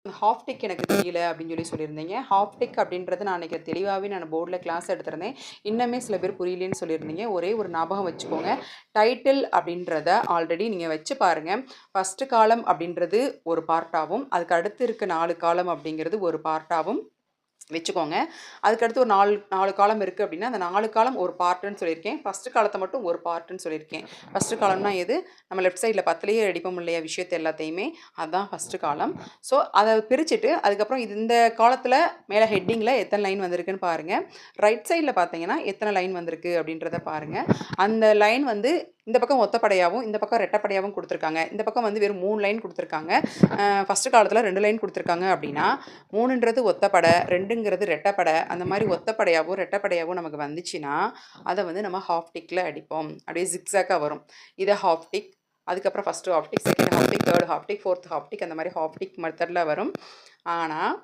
Half tick எனக்கு தெரியல அப்படின்னு சொல்லியிருந்தீங்க. ஹாஃப் டிக் அப்படின்றது நான் அன்றைக்கி தெளிவாகவே நான் போர்டில் கிளாஸ் எடுத்திருந்தேன். இன்னுமே சில பேர் புரியலேன்னு சொல்லியிருந்தீங்க. ஒரே ஒரு ஞாபகம் வச்சுக்கோங்க. டைட்டில் அப்படின்றத ஆல்ரெடி நீங்கள் வச்சு பாருங்கள். ஃபஸ்ட்டு காலம் அப்படின்றது ஒரு பார்ட்டாகவும், அதுக்கு அடுத்து இருக்க 4 காலம் அப்படிங்கிறது ஒரு பார்ட்டாகவும் வச்சுக்கோங்க. அதுக்கடுத்து ஒரு 4 காலம் இருக்குது அப்படின்னா, அந்த 4 காலம் ஒரு பார்ட்டுன்னு சொல்லியிருக்கேன். ஃபஸ்ட்டு காலத்தை மட்டும் ஒரு பார்ட்டுன்னு சொல்லியிருக்கேன். ஃபஸ்ட்டு காலம்னா எது? நம்ம லெஃப்ட் சைடில் 10லேயே அடிப்போம் இல்லையா விஷயத்தை எல்லாத்தையுமே, அதுதான் ஃபஸ்ட்டு காலம். ஸோ அதை பிரிச்சுட்டு அதுக்கப்புறம் இந்த காலத்தில் மேலே ஹெட்டிங்கில் எத்தனை லைன் வந்திருக்குன்னு பாருங்கள். ரைட் சைடில் பார்த்தீங்கன்னா எத்தனை லைன் வந்திருக்கு அப்படின்றத பாருங்கள். அந்த லைன் வந்து இந்த பக்கம் ஒத்தப்படையாகவும் இந்த பக்கம் ரெட்டப்படையாகவும் கொடுத்துருக்காங்க. இந்த பக்கம் வந்து வெறும் 3 லைன் கொடுத்துருக்காங்க. ஃபஸ்ட்டு காலத்தில் 2 லைன் கொடுத்துருக்காங்க அப்படின்னா 3ன்றது ஒத்தப்படை, 2ங்கிறது ரெட்டப்படை. அந்த மாதிரி ஒத்தப்படையாகவும் ரெட்டப்படையாகவும் நமக்கு வந்துச்சுன்னா அதை வந்து நம்ம ஹாஃப் டிக்கில் அடிப்போம். அப்படியே ஜிக்ஸாக்காக வரும். இதை ஹாஃப் டிக், அதுக்கப்புறம் first half tick, second half tick, third half tick, fourth half tick, அந்த மாதிரி ஹாஃப் டிக் மெத்தடில் வரும். ஆனால்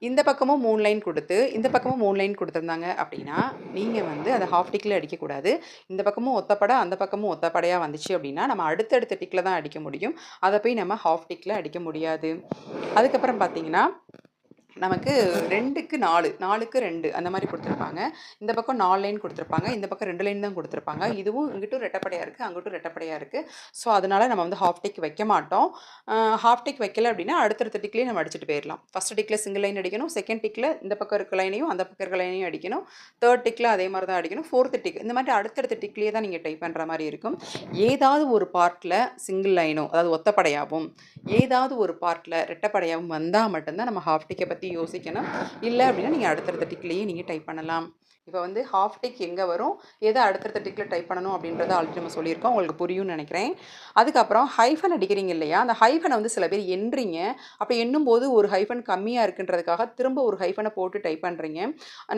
இந்த பக்கமும் 3 லைன் கொடுத்து இந்த பக்கமும் 3 லைன் கொடுத்துருந்தாங்க அப்படின்னா நீங்கள் வந்து அதை ஹாஃப் டிக்கில் அடிக்கக்கூடாது. இந்த பக்கமும் ஒத்தப்படை அந்த பக்கமும் ஒத்தப்படையாக வந்துச்சு அப்படின்னா நம்ம அடுத்தடுத்த டிக்கில் தான் அடிக்க முடியும். அதை போய் நம்ம ஹாஃப் டிக்கில் அடிக்க முடியாது. அதுக்கப்புறம் பார்த்தீங்கன்னா நமக்கு 2க்கு 4, 4க்கு 2 அந்த மாதிரி கொடுத்துருப்பாங்க. இந்த பக்கம் 4 லைன் கொடுத்துருப்பாங்க. இந்த பக்கம் 2 லைன் தான் கொடுத்துருப்பாங்க. இதுவும் இங்கிட்டும் ரெட்டப்படையாக இருக்குது, அங்கிட்டும் ரெட்டப்படையாக இருக்குது. ஸோ அதனால் நம்ம வந்து ஹாஃப் டிக் வைக்க மாட்டோம். ஹாஃப் டிக் வைக்கல அப்படின்னா அடுத்தடுத்த டிக்லேயே நம்ம அடிச்சுட்டு போயிடலாம். ஃபஸ்ட்டு டிக்கில் சிங்கிள் லைன் அடிக்கணும், செகண்ட் டிக்கில் இந்த பக்கம் இருக்க லைனையும் அந்த பக்கம் இருக்க லைனையும் அடிக்கணும், தேர்ட் டிக்கில் அதே மாதிரி தான் அடிக்கணும், ஃபோர்த்து டிக் இந்த மாதிரி அடுத்தடுத்த டிக்லேயே தான் நீங்கள் டைப் பண்ணுற மாதிரி இருக்கும். ஏதாவது ஒரு பார்ட்டில் சிங்கிள் லைனோ அதாவது ஒத்தப்படையாகவும் ஏதாவது ஒரு பார்ட்டில் ரெட்டப்படையாகவும் வந்தால் மட்டும்தான் நம்ம ஹாஃப் டிக்கை பற்றி யோசிக்கணும். இல்லை அப்படின்னா நீங்கள் அடுத்தடுத்த டிக்லேயே நீங்கள் டைப் பண்ணலாம். இப்போ வந்து ஹாஃப் டிக் எங்கே வரும், எதை அடுத்தடுத்த டிக்கில் டைப் பண்ணணும் அப்படின்றத ஆல்ரெடி நம்ம சொல்லியிருக்கோம். உங்களுக்கு புரியும்னு நினைக்கிறேன். அதுக்கப்புறம் ஹைஃபன் அடிக்கிறீங்க இல்லையா, அந்த ஹைஃபனை வந்து சில பேர் எண்றீங்க. அப்போ எண்ணும்போது ஒரு ஹைஃபன் கம்மியாக இருக்குன்றதுக்காக திரும்ப ஒரு ஹைஃபனை போட்டு டைப் பண்ணுறீங்க.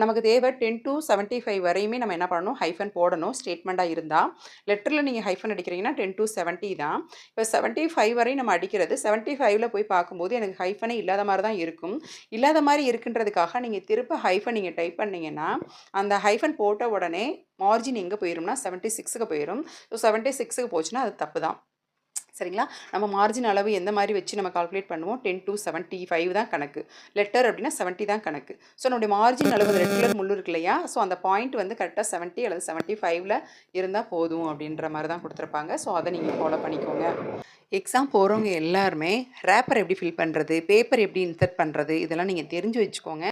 நமக்கு தேவை 10 to 75 வரையுமே நம்ம என்ன பண்ணணும், ஹைஃபன் போடணும் ஸ்டேட்மெண்ட்டாக இருந்தால். லெட்டரில் நீங்கள் ஹைஃபன் அடிக்கிறீங்கன்னா 10 to 70 தான். இப்போ 75 வரையும் நம்ம அடிக்கிறது 75ல் போய் பார்க்கும்போது எனக்கு ஹைஃபனே இல்லாத மாதிரி தான் இருக்கும். இல்லாத மாதிரி இருக்குன்றதுக்காக நீங்கள் திரும்ப ஹைஃபன் நீங்கள் டைப் பண்ணிங்கன்னா அந்த ஹைஃபன் போட்ட உடனே மார்ஜின் எங்கே போயிரும்னா 76க்கு போயிடும். ஸோ 76க்கு போச்சுன்னா அது தப்பு தான். சரிங்களா? நம்ம மார்ஜின் அளவு எந்த மாதிரி வச்சு நம்ம கால்குலேட் பண்ணுவோம், 10 to 75 தான் கணக்கு. லெட்டர் அப்படின்னா 70 தான் கணக்கு. ஸோ நம்முடைய மார்ஜின் அளவு ரெகுலர் முள்ளு இருக்கு இல்லையா, ஸோ அந்த பாயிண்ட் வந்து கரெக்டாக 70 அல்லது 75ல் இருந்தால் போதும் அப்படின்ற மாதிரி தான் கொடுத்துருப்பாங்க. ஸோ அதை நீங்கள் ஃபாலோ பண்ணிக்கோங்க. எக்ஸாம் போகிறவங்க எல்லாருமே ரேப்பர் எப்படி ஃபில் பண்ணுறது, பேப்பர் எப்படி இன்சர்ட் பண்ணுறது இதெல்லாம் நீங்கள் தெரிஞ்சு வச்சுக்கோங்க.